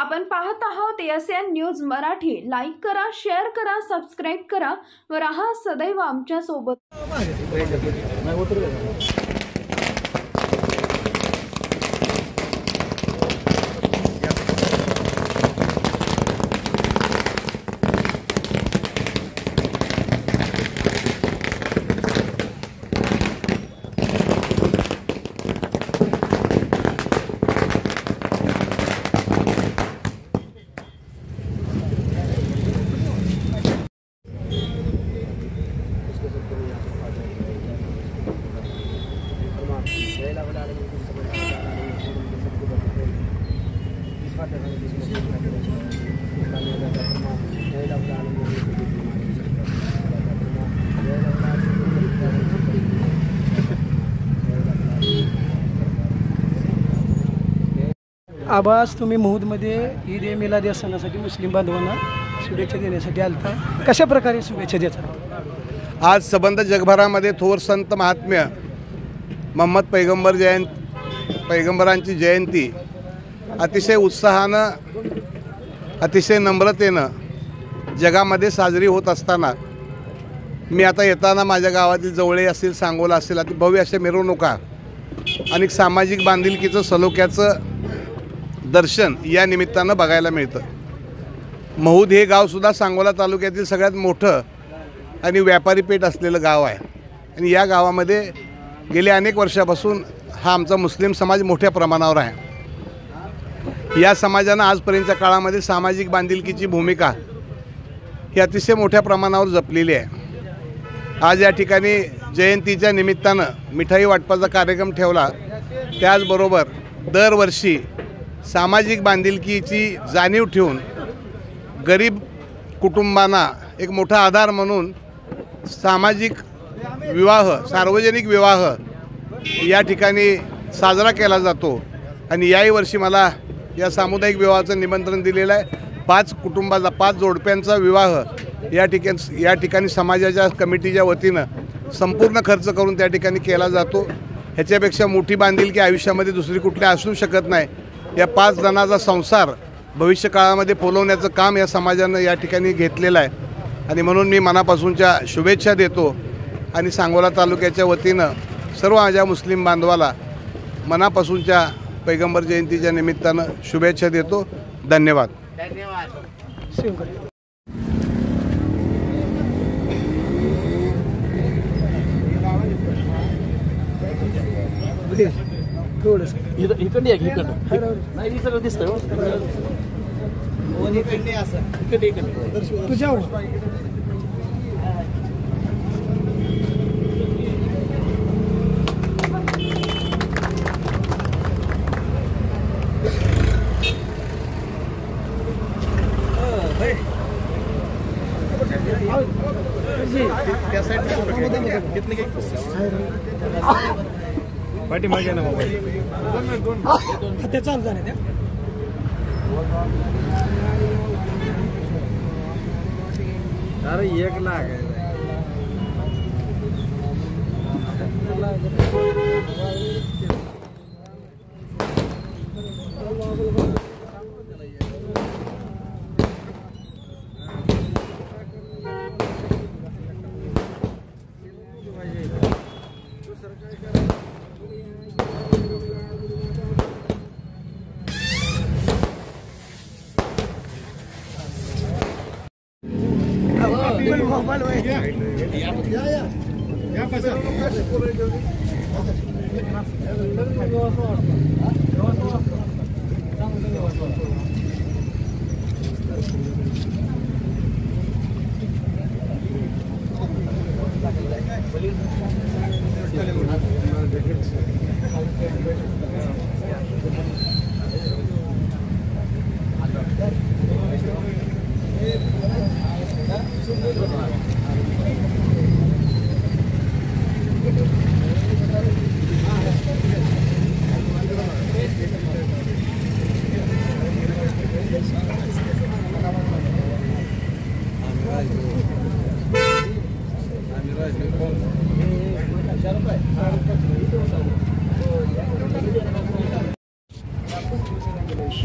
आपण पाहत आहोत एएसएन न्यूज मराठी। लाईक करा, शेअर करा, सबस्क्राईब करा व राहा सदैव आमच्या सोबत। आवाज तुम्ही महूदमध्ये ईद ए मिलाद या सणासाठी मुस्लिम बांधवांना शुभेच्छा देण्यासाठी आलता, कशा प्रकारे शुभेच्छा देतात? आज सबंध जगभरामध्ये थोर संत महात्म्य मोहम्मद पैगंबरांची जयंती अतिशय उत्साहानं अतिशय नम्रतेनं जगामध्ये साजरी होत असताना मी आता येताना माझ्या गावातील जवळे असेल, सांगोला असेल, अति भव्य अशा मिरवणुका आणि सामाजिक बांधिलकीचं सलोख्याचं दर्शन या निमित्तानं बघायला मिळतं। महूद हे गावसुद्धा सांगोला तालुक्यातील सगळ्यात मोठं आणि व्यापारी पेठ असलेलं गाव आहे आणि या गावामध्ये गेल्या अनेक वर्षापासून हा आमचा मुस्लिम समाज मोठ्या प्रमाणावर आहे। या समाजानं आजपर्यंतच्या काळामध्ये सामाजिक बांधिलकीची भूमिका ही अतिशय मोठ्या प्रमाणावर जपलेली आहे। आज या ठिकाणी जयंतीच्या निमित्तानं मिठाई वाटपाचा कार्यक्रम ठेवला, त्याचबरोबर दरवर्षी सामाजिक बांधिलकीची जाणीव ठेवून गरीब कुटुंबांना एक मोठा आधार म्हणून सामाजिक विवाह, सार्वजनिक विवाह या ठिकाणी साजरा केला जातो आणि याही वर्षी मला या सामुदायिक विवाहाचं निमंत्रण दिलेलं आहे। 5 कुटुंबाचा 5 जोडप्यांचा विवाह या ठिकाणी समाजाच्या कमिटीच्या वतीनं संपूर्ण खर्च करून त्या ठिकाणी केला जातो। ह्याच्यापेक्षा मोठी बांधिलकी आयुष्यामध्ये दुसरी कुठली असू शकत नाही। या 5 जणांचा संसार भविष्य काळामध्ये फुलवण्याचं काम या समाजानं या ठिकाणी घेतलेलं आहे आणि म्हणून मी मनापासूनच्या शुभेच्छा देतो आणि सांगोला तालुक्याच्या वतीनं सर्व माझ्या मुस्लिम बांधवाला मनापासूनच्या पैगंबर जयंतीच्या निमित्तानं शुभेच्छा देतो। धन्यवाद। पाठीमागे ना ते चालू झाले त्या अरे 1 लाख आहे।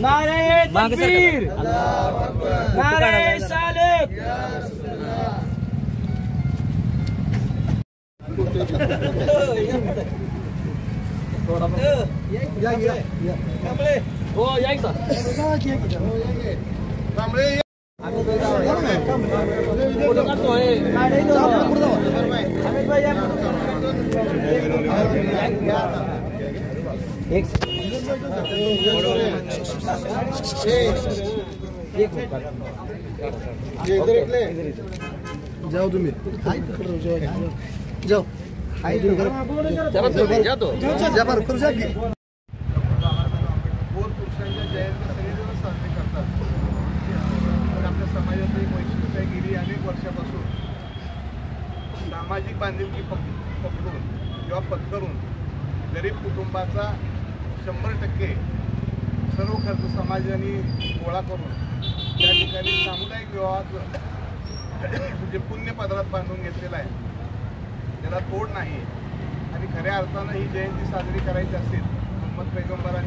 नारे तकबीर, नारे सालेक. हो या इथं. जाओ तुम्ही जाओ थोर पुरुषांच्या जयंती सगळेजण साजरे करतात. पण आपल्या समाजाचं एक वैशिष्ट्य आहे, गेली अनेक वर्षापासून सामाजिक बांधिलकी पकडून किंवा पत्करून गरीब कुटुंबाचा 100% सर्व खर्च समाजाने गोळा करून त्या ठिकाणी सामुदायिक विवाहाचं जे पुण्य पदरात बांधून घेतलेलं आहे त्याला तोड नाही. आणि खऱ्या अर्थानं ही जयंती साजरी करायची असेल, मोहम्मद पैगंबरांनी